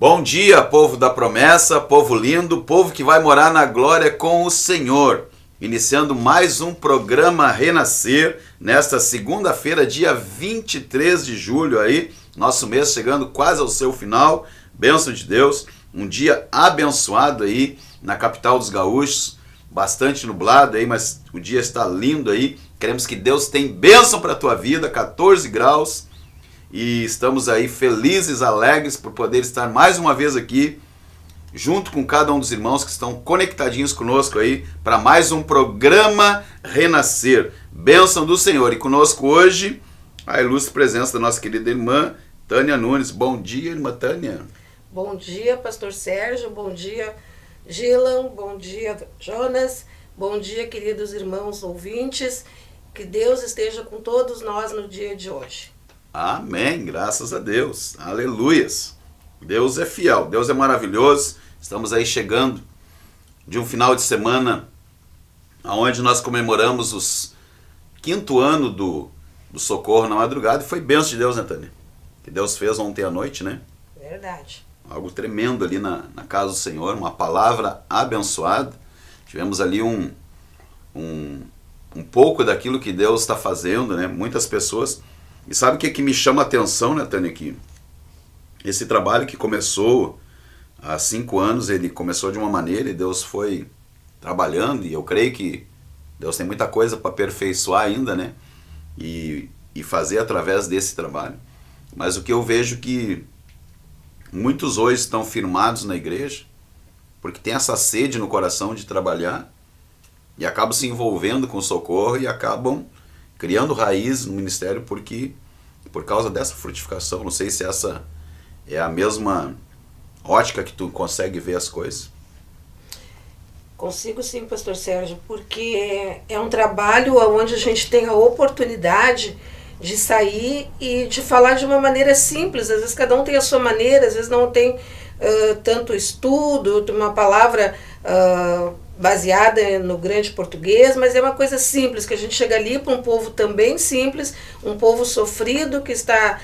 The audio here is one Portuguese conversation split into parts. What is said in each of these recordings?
Bom dia, povo da promessa, povo lindo, povo que vai morar na glória com o Senhor. Iniciando mais um programa Renascer, nesta segunda-feira, dia 23 de julho aí, nosso mês chegando quase ao seu final, bênção de Deus, um dia abençoado aí na capital dos gaúchos, bastante nublado aí, mas o dia está lindo aí, queremos que Deus tenha bênção para a tua vida, 14 graus, e estamos aí felizes, alegres por poder estar mais uma vez aqui, junto com cada um dos irmãos que estão conectadinhos conosco aí, para mais um programa Renascer. Bênção do Senhor. E conosco hoje, a ilustre presença da nossa querida irmã Tânia Nunes. Bom dia, irmã Tânia. Bom dia, pastor Sérgio. Bom dia, Gilan. Bom dia, Jonas. Bom dia, queridos irmãos ouvintes. Que Deus esteja com todos nós no dia de hoje. Amém, graças a Deus, aleluias. Deus é fiel, Deus é maravilhoso. Estamos aí chegando de um final de semana onde nós comemoramos os 5º ano do Socorro na Madrugada, e foi bênção de Deus, né, Tânia? Que Deus fez ontem à noite, né? Verdade. Algo tremendo ali na casa do Senhor, uma palavra abençoada. Tivemos ali um pouco daquilo que Deus está fazendo, né? Muitas pessoas. E sabe o que me chama a atenção, né, Tânia, aqui? Esse trabalho que começou há 5 anos, ele começou de uma maneira e Deus foi trabalhando, e eu creio que Deus tem muita coisa para aperfeiçoar ainda, né? E fazer através desse trabalho. Mas o que eu vejo que muitos hoje estão firmados na igreja, porque tem essa sede no coração de trabalhar, e acabam se envolvendo com o Socorro e acabam criando raiz no ministério por causa dessa frutificação. Não sei se essa é a mesma ótica que tu consegue ver as coisas. Consigo sim, pastor Sérgio, porque é um trabalho onde a gente tem a oportunidade de sair e de falar de uma maneira simples. Às vezes cada um tem a sua maneira, às vezes não tem tanto estudo, uma palavra baseada no grande português, mas é uma coisa simples, que a gente chega ali para um povo também simples, um povo sofrido que está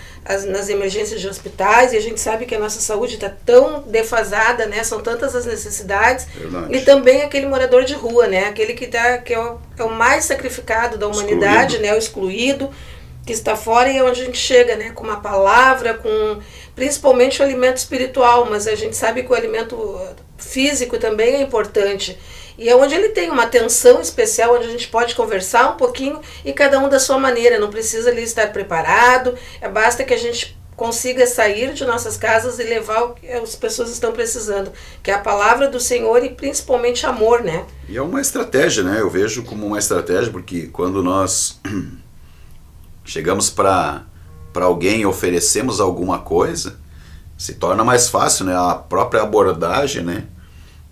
nas emergências de hospitais, e a gente sabe que a nossa saúde está tão defasada, né? São tantas as necessidades. Verdade. E também aquele morador de rua, né? Aquele que é o mais sacrificado da humanidade, né? O excluído, que está fora, e é onde a gente chega, né? Com uma palavra, com principalmente o alimento espiritual, mas a gente sabe que o alimento físico também é importante. E é onde ele tem uma atenção especial, onde a gente pode conversar um pouquinho, e cada um da sua maneira, não precisa ali estar preparado, basta que a gente consiga sair de nossas casas e levar o que as pessoas estão precisando, que é a palavra do Senhor e principalmente amor, né? E é uma estratégia, né? Eu vejo como uma estratégia, porque quando nós chegamos para alguém e oferecemos alguma coisa, se torna mais fácil, né? A própria abordagem, né?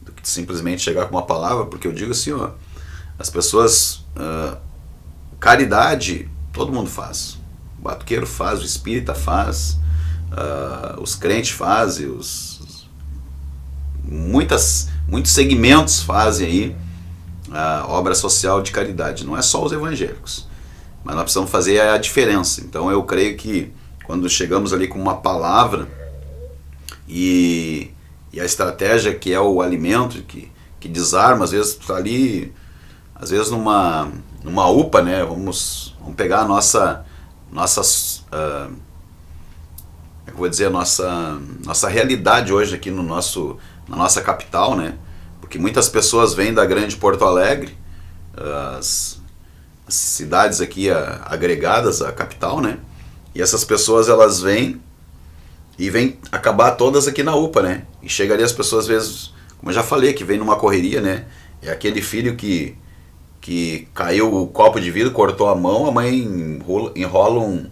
Do que simplesmente chegar com uma palavra, porque eu digo assim, ó, as pessoas, caridade, todo mundo faz. O batuqueiro faz, o espírita faz, os crentes fazem, muitos segmentos fazem aí a obra social de caridade. Não é só os evangélicos, mas nós precisamos fazer a diferença. Então eu creio que quando chegamos ali com uma palavra e a estratégia que é o alimento, que desarma, às vezes tu tá ali, às vezes numa UPA, né? Vamos pegar a nossa realidade hoje aqui na nossa capital, né? Porque muitas pessoas vêm da grande Porto Alegre, as cidades aqui agregadas à capital, né? E essas pessoas, elas vêm acabar todas aqui na UPA, né? E chega ali as pessoas, às vezes, como eu já falei, que vem numa correria, né? É aquele filho que caiu o copo de vidro, cortou a mão, a mãe enrola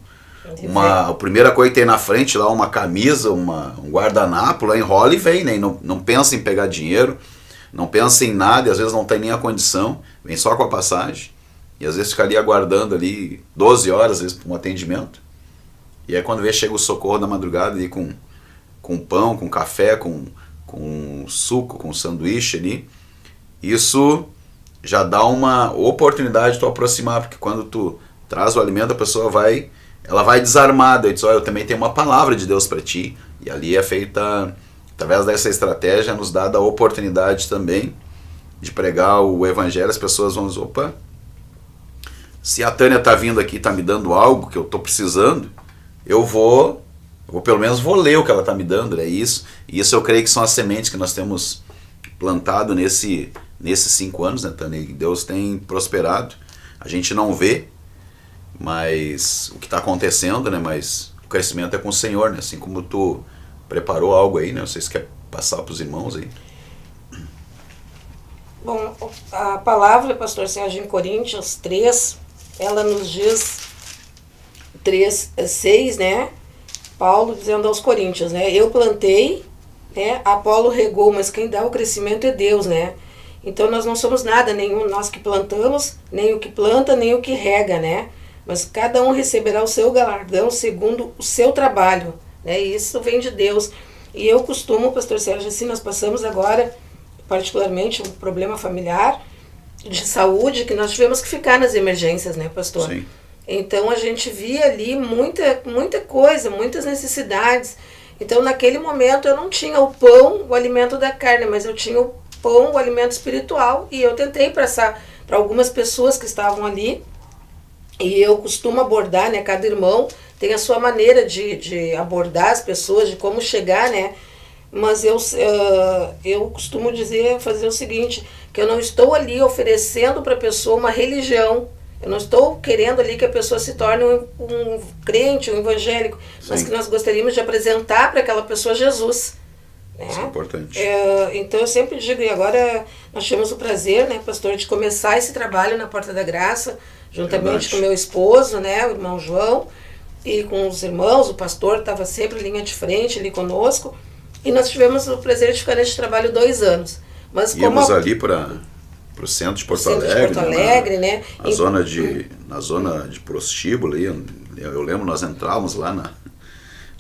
a primeira coisa que tem na frente lá, uma camisa, um guardanapo, lá enrola e vem, né? E não pensa em pegar dinheiro, não pensa em nada, e às vezes não tem nem a condição, vem só com a passagem, e às vezes fica ali aguardando ali 12 horas, às vezes, para um atendimento. E aí quando chega o Socorro da Madrugada ali com pão, com café, com suco, com sanduíche ali, isso já dá uma oportunidade de tu aproximar, porque quando tu traz o alimento, a pessoa ela vai desarmada, e diz, olha, eu também tenho uma palavra de Deus para ti, e ali é feita através dessa estratégia, nos dá a oportunidade também de pregar o evangelho. As pessoas vão dizer, opa, se a Tânia está vindo aqui, está me dando algo que eu estou precisando, eu pelo menos vou ler o que ela está me dando, né? Isso eu creio que são as sementes que nós temos plantado nesses 5 anos, né, Tânia? E Deus tem prosperado. A gente não vê, mas o que está acontecendo, né? Mas o crescimento é com o Senhor, né? Assim como tu preparou algo aí, né? Não sei se quer passar para os irmãos aí. Bom, a palavra, pastor Sérgio, em Coríntios 3, ela nos diz 3:6, né? Paulo dizendo aos Coríntios, né? Eu plantei, né? Apolo regou, mas quem dá o crescimento é Deus, né? Então nós não somos nada, nenhum nós que plantamos, nem o que planta, nem o que rega, né? Mas cada um receberá o seu galardão segundo o seu trabalho, né? E isso vem de Deus. E eu costumo, pastor Sérgio, assim, nós passamos agora, particularmente, um problema familiar de saúde, que nós tivemos que ficar nas emergências, né, pastor? Sim. Então a gente via ali muita coisa, muitas necessidades. Então naquele momento eu não tinha o pão, o alimento da carne, mas eu tinha o pão, o alimento espiritual, e eu tentei passar para algumas pessoas que estavam ali. E eu costumo abordar, né, cada irmão tem a sua maneira de abordar as pessoas, de como chegar, né? Mas eu costumo fazer o seguinte, que eu não estou ali oferecendo para a pessoa uma religião. Eu não estou querendo ali que a pessoa se torne um crente, um evangélico, mas que nós gostaríamos de apresentar para aquela pessoa Jesus. Né? Isso é importante. Então eu sempre digo, e agora nós tivemos o prazer, né, pastor, de começar esse trabalho na Porta da Graça, juntamente com meu esposo, né, o irmão João, e com os irmãos. O pastor estava sempre em linha de frente ali conosco, e nós tivemos o prazer de ficar nesse trabalho 2 anos. Mas íamos ali para o centro de Porto Alegre, né? Na zona de prostíbulo ali, eu lembro, nós entrávamos lá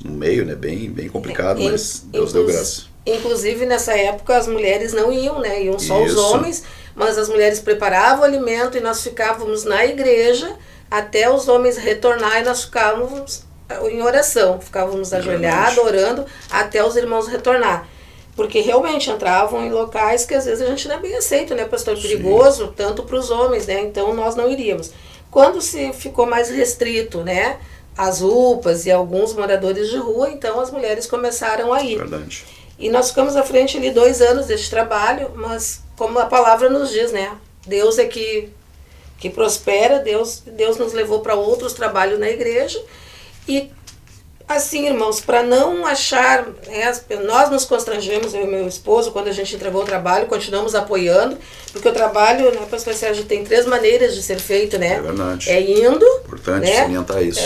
no meio, né? Bem complicado, mas Deus deu graça. Inclusive nessa época as mulheres não iam, né? Iam só os homens, mas as mulheres preparavam o alimento e nós ficávamos na igreja até os homens retornar, e nós ficávamos em oração, ficávamos ajoelhados, orando, até os irmãos retornar. Porque realmente entravam em locais que às vezes a gente não é bem aceito, né, pastor? Perigoso, sim, tanto para os homens, né? Então nós não iríamos. Quando se ficou mais restrito, né, as UPAs e alguns moradores de rua, então as mulheres começaram a ir. Verdade. E nós ficamos à frente ali 2 anos deste trabalho, mas como a palavra nos diz, né? Deus é que prospera, Deus nos levou para outros trabalhos na igreja. E assim, irmãos, para não achar, né, nós nos constrangemos, eu e meu esposo, quando a gente entregou o trabalho, continuamos apoiando, porque o trabalho, né, pastor Sérgio, tem 3 maneiras de ser feito, né? É verdade. É indo, importante, né, salientar isso.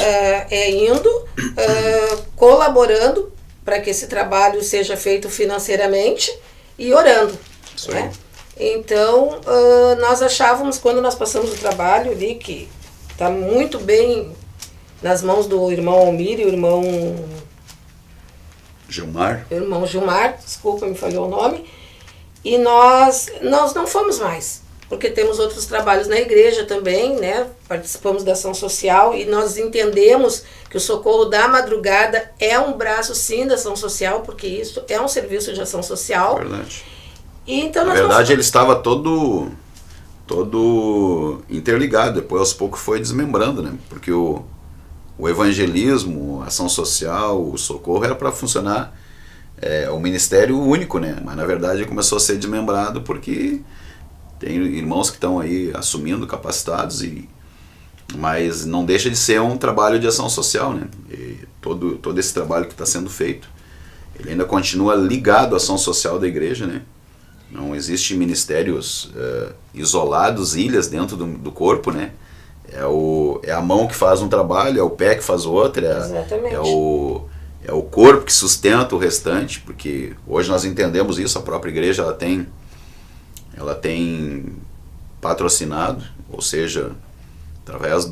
Colaborando para que esse trabalho seja feito financeiramente e orando. Isso né? aí. Então, nós achávamos, quando nós passamos o trabalho ali, que está muito bem nas mãos do irmão Almir e o irmão Gilmar, desculpa, me falhou o nome, e nós não fomos mais, porque temos outros trabalhos na igreja também, né? Participamos da ação social e nós entendemos que o Socorro da Madrugada é um braço, sim, da ação social, porque isso é um serviço de ação social. Verdade. E então na verdade, ele estava todo interligado, depois aos poucos foi desmembrando, né? Porque o evangelismo, a ação social, o socorro era para funcionar o ministério único, né? Mas na verdade começou a ser desmembrado porque tem irmãos que estão aí assumindo, capacitados, mas não deixa de ser um trabalho de ação social, né? E todo esse trabalho que está sendo feito, ele ainda continua ligado à ação social da igreja, né? Não existe ministérios isolados, ilhas dentro do corpo, né? É a mão que faz um trabalho, é o pé que faz outro, é o corpo que sustenta o restante, porque hoje nós entendemos isso, a própria igreja ela tem patrocinado, ou seja, através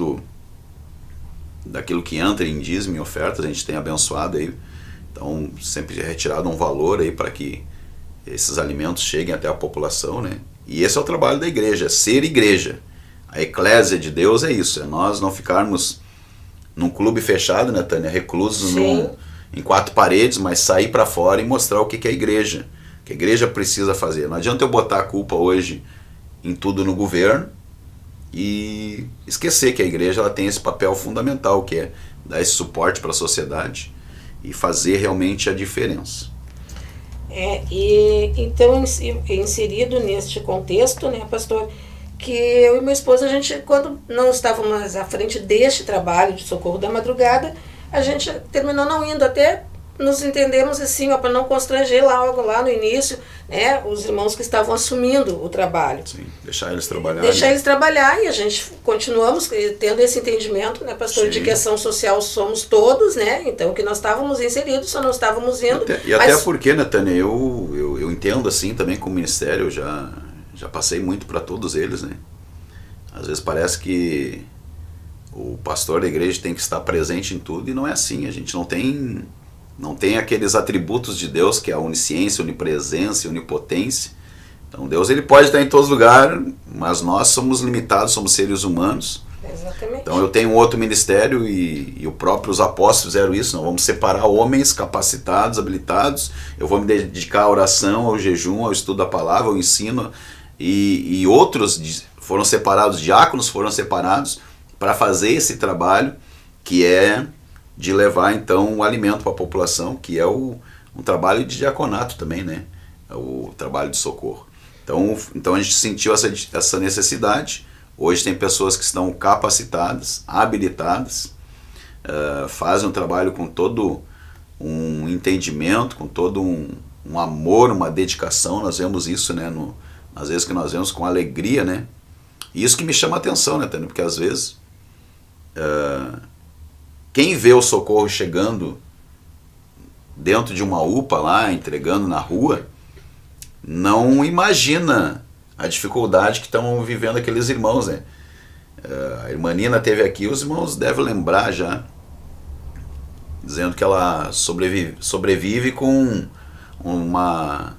daquilo que entra em dízimo e ofertas, a gente tem abençoado aí, então sempre é retirado um valor aí para que esses alimentos cheguem até a população, né? E esse é o trabalho da igreja, é ser igreja. A eclésia de Deus é isso, é nós não ficarmos num clube fechado, né, Tânia, reclusos em quatro paredes, mas sair para fora e mostrar o que é a igreja precisa fazer. Não adianta eu botar a culpa hoje em tudo no governo e esquecer que a igreja ela tem esse papel fundamental, que é dar esse suporte para a sociedade e fazer realmente a diferença. E então, inserido neste contexto, né, pastor, que eu e minha esposa, a gente, quando não estávamos à frente deste trabalho de socorro da madrugada, a gente terminou não indo, até nos entendemos assim, para não constranger logo lá no início, né, os irmãos que estavam assumindo o trabalho. Sim, deixar eles trabalharem. Deixar eles trabalhar, e a gente continuamos tendo esse entendimento, né, pastor, Sim. de que ação social somos todos, né, então que nós estávamos inseridos, só não estávamos indo. Até porque, né, Tânia, eu entendo assim também com o ministério, eu já passei muito para todos eles, né. Às vezes parece que o pastor da igreja tem que estar presente em tudo, e não é assim. A gente não tem aqueles atributos de Deus, que é a onisciência, onipresença, onipotência. Então Deus ele pode estar em todos os lugares, mas nós somos limitados, somos seres humanos. Exatamente. Então eu tenho um outro ministério e os próprios apóstolos fizeram isso. Nós vamos separar homens capacitados, habilitados. Eu vou me dedicar à oração, ao jejum, ao estudo da palavra, ao ensino. E outros foram separados, diáconos foram separados para fazer esse trabalho, que é de levar então o alimento para a população, que é um trabalho de diaconato também, né? O trabalho de socorro. Então a gente sentiu essa necessidade. Hoje tem pessoas que estão capacitadas, habilitadas, fazem um trabalho com todo um entendimento, com todo um amor, uma dedicação. Nós vemos isso, né? Às vezes que nós vemos com alegria, né? E isso que me chama a atenção, né, Tânia? Porque às vezes quem vê o socorro chegando dentro de uma UPA lá, entregando na rua, não imagina a dificuldade que estão vivendo aqueles irmãos, né? A irmã Nina esteve aqui, os irmãos devem lembrar já, dizendo que ela sobrevive com uma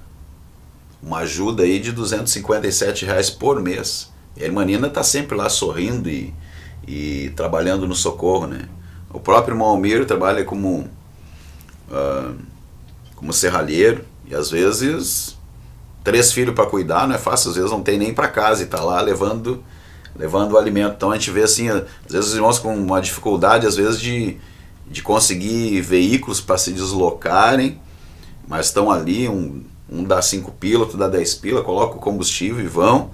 ajuda aí de R$257 por mês. E a irmã Nina está sempre lá sorrindo e trabalhando no socorro, né? O próprio irmão Almir trabalha como serralheiro, e às vezes 3 filhos para cuidar não é fácil, às vezes não tem nem para casa e está lá levando o alimento. Então a gente vê assim, às vezes os irmãos com uma dificuldade às vezes de conseguir veículos para se deslocarem, mas estão ali, um dá 5 pila, outro dá 10 pila, coloca o combustível e vão.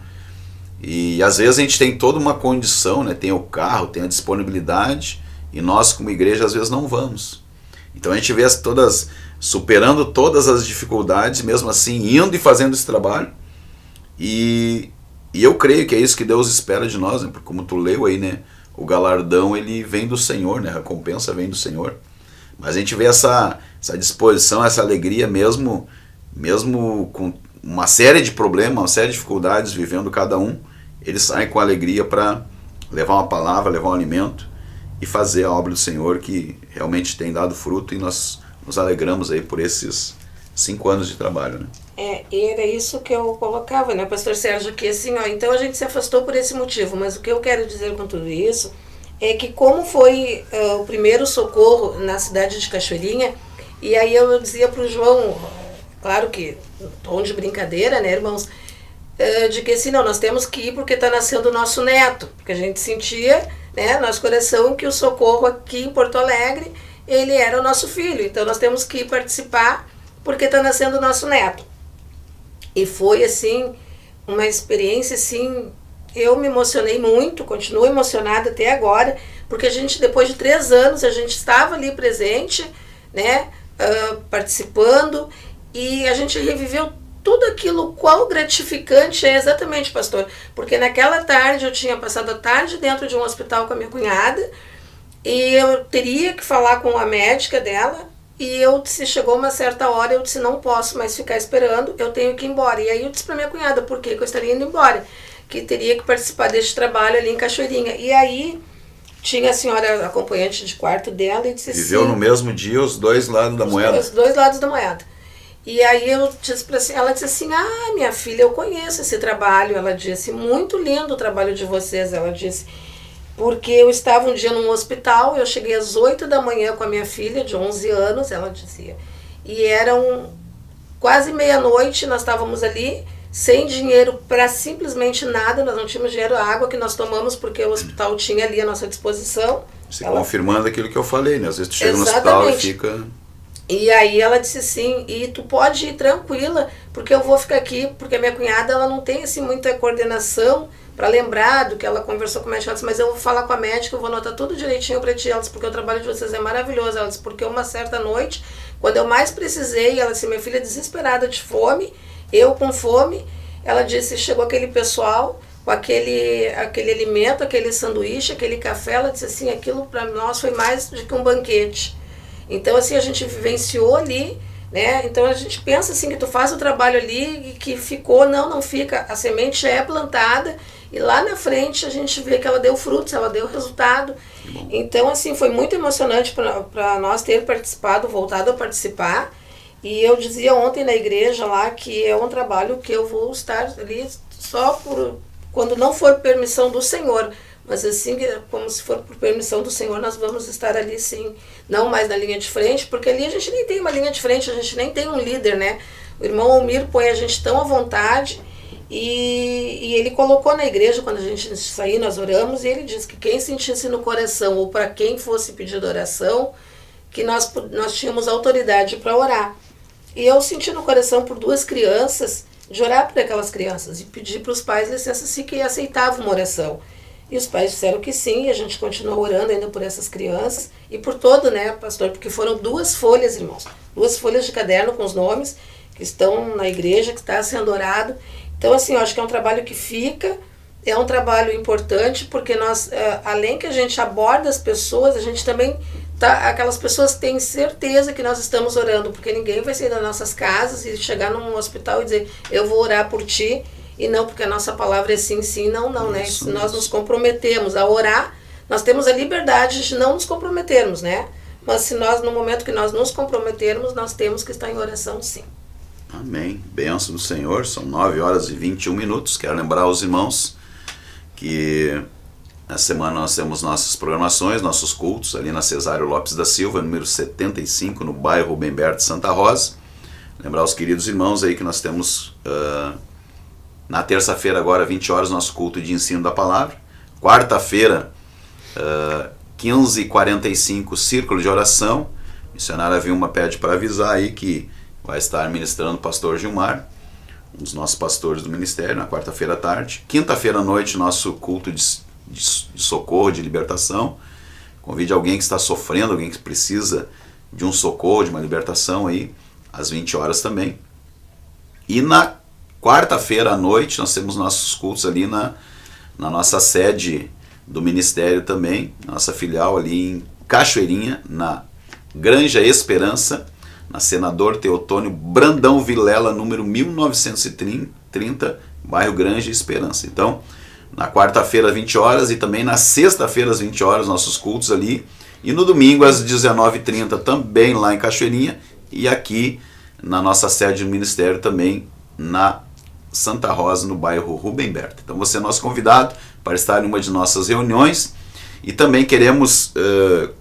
E às vezes a gente tem toda uma condição, né? Tem o carro, tem a disponibilidade, e nós como igreja às vezes não vamos. Então a gente vê superando todas as dificuldades, mesmo assim indo e fazendo esse trabalho. E eu creio que é isso que Deus espera de nós, né? Porque como tu leu aí, né? O galardão ele vem do Senhor, né? A recompensa vem do Senhor. Mas a gente vê essa disposição, essa alegria mesmo com uma série de problemas, uma série de dificuldades vivendo cada um. Eles saem com alegria para levar uma palavra, levar um alimento e fazer a obra do Senhor, que realmente tem dado fruto, e nós nos alegramos aí por esses 5 anos de trabalho, né? E era isso que eu colocava, né, pastor Sérgio, que assim, então a gente se afastou por esse motivo, mas o que eu quero dizer com tudo isso é que como foi o primeiro socorro na cidade de Cachoeirinha, e aí eu dizia para o João, claro que tom de brincadeira, né, irmãos, de que assim, não, nós temos que ir porque está nascendo o nosso neto, porque a gente sentia, né, no nosso coração que o socorro aqui em Porto Alegre, ele era o nosso filho, então nós temos que ir participar porque está nascendo o nosso neto. E foi assim, uma experiência assim, eu me emocionei muito, continuo emocionada até agora, porque a gente, depois de 3 anos, a gente estava ali presente, né, participando, e a gente reviveu tudo aquilo. Quão gratificante é, exatamente, pastor, porque naquela tarde eu tinha passado a tarde dentro de um hospital com a minha cunhada, e eu teria que falar com a médica dela, e eu disse, chegou uma certa hora, eu disse, não posso mais ficar esperando, eu tenho que ir embora. E aí eu disse para minha cunhada, por que eu estaria indo embora? Que teria que participar deste trabalho ali em Cachoeirinha. E aí tinha a senhora acompanhante de quarto dela e disse, viveu no mesmo dia os 2 lados da moeda. Os 2 lados da moeda. E aí eu disse para ela, disse assim, minha filha, eu conheço esse trabalho. Ela disse, muito lindo o trabalho de vocês. Ela disse, porque eu estava um dia num hospital, eu cheguei às 8 da manhã com a minha filha de 11 anos, ela dizia, e eram quase meia-noite, nós estávamos ali sem dinheiro para simplesmente nada, nós não tínhamos dinheiro, a água que nós tomamos porque o hospital tinha ali à nossa disposição. Se confirmando aquilo que eu falei, né? Às vezes tu chega no hospital e fica... E aí ela disse assim, e tu pode ir tranquila, porque eu vou ficar aqui, porque a minha cunhada ela não tem assim muita coordenação para lembrar do que ela conversou com a médica, ela disse, mas eu vou falar com a médica, eu vou anotar tudo direitinho para ti, ela disse, porque o trabalho de vocês é maravilhoso, ela disse, porque uma certa noite, quando eu mais precisei, ela disse, minha filha desesperada de fome, eu com fome, ela disse, chegou aquele pessoal com aquele alimento, aquele sanduíche, aquele café, ela disse assim, aquilo para nós foi mais do que um banquete. Então, assim, a gente vivenciou ali, né? Então, a gente pensa assim, que tu faz o trabalho ali e que ficou, não fica. A semente é plantada e lá na frente a gente vê que ela deu frutos, ela deu resultado. Então, assim, foi muito emocionante para nós ter participado, voltado a participar. E eu dizia ontem na igreja lá que é um trabalho que eu vou estar ali só quando não for permissão do Senhor. Mas assim, como se for por permissão do Senhor, nós vamos estar ali sim, não mais na linha de frente, porque ali a gente nem tem uma linha de frente, a gente nem tem um líder, né? O irmão Almir põe a gente tão à vontade e ele colocou na igreja, quando a gente sair, nós oramos, e ele disse que quem sentisse no coração ou para quem fosse pedido oração, que nós tínhamos autoridade para orar. E eu senti no coração por 2 crianças, de orar por aquelas crianças e pedir para os pais licença se que aceitavam uma oração. E os pais disseram que sim, e a gente continuou orando ainda por essas crianças e por todo, né, pastor, porque foram 2 folhas, irmãos, 2 folhas de caderno com os nomes que estão na igreja, que está sendo orado. Então, assim, eu acho que é um trabalho que fica, é um trabalho importante, porque nós, além que a gente aborda as pessoas, a gente também, aquelas pessoas têm certeza que nós estamos orando, porque ninguém vai sair das nossas casas e chegar num hospital e dizer, eu vou orar por ti, e não porque a nossa palavra é sim, sim, não, né? Se nós nos comprometemos a orar, nós temos a liberdade de não nos comprometermos, né? Mas se nós, no momento que nós nos comprometermos, nós temos que estar em oração, sim. Amém. Bênção do Senhor. São 9h21. Quero lembrar aos irmãos que na semana nós temos nossas programações, nossos cultos ali na Cesário Lopes da Silva, número 75, no bairro Rubem Berto, Santa Rosa. Lembrar aos queridos irmãos aí que nós temos... na terça-feira, agora, 20 horas, nosso culto de ensino da palavra. Quarta-feira, 15h45, círculo de oração. Missionária Vilma pede para avisar aí que vai estar ministrando o pastor Gilmar, um dos nossos pastores do ministério, na quarta-feira à tarde. Quinta-feira à noite, nosso culto de socorro, de libertação. Convide alguém que está sofrendo, alguém que precisa de um socorro, de uma libertação aí, às 20 horas também. E na quarta-feira à noite, nós temos nossos cultos ali na nossa sede do Ministério também, nossa filial ali em Cachoeirinha, na Granja Esperança, na Senador Teotônio Brandão Vilela, número 1930, bairro Granja Esperança. Então, na quarta-feira às 20 horas e também na sexta-feira às 20 horas, nossos cultos ali. E no domingo às 19h30 também lá em Cachoeirinha e aqui na nossa sede do Ministério também na Santa Rosa, no bairro Rubem Berta. Então você é nosso convidado para estar em uma de nossas reuniões e também queremos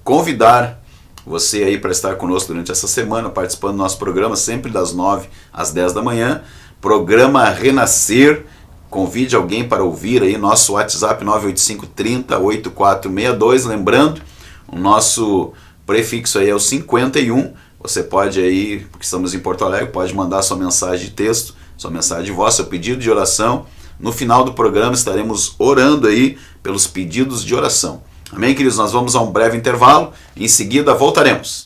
convidar você aí para estar conosco durante essa semana, participando do nosso programa, sempre das 9 às 10 da manhã, programa Renascer. Convide alguém para ouvir aí, nosso WhatsApp 985 30 8462, lembrando, o nosso prefixo aí é o 51, você pode aí, porque estamos em Porto Alegre, pode mandar sua mensagem de texto, sua mensagem de voz, seu pedido de oração. No final do programa estaremos orando aí pelos pedidos de oração. Amém, queridos? Nós vamos a um breve intervalo, em seguida voltaremos.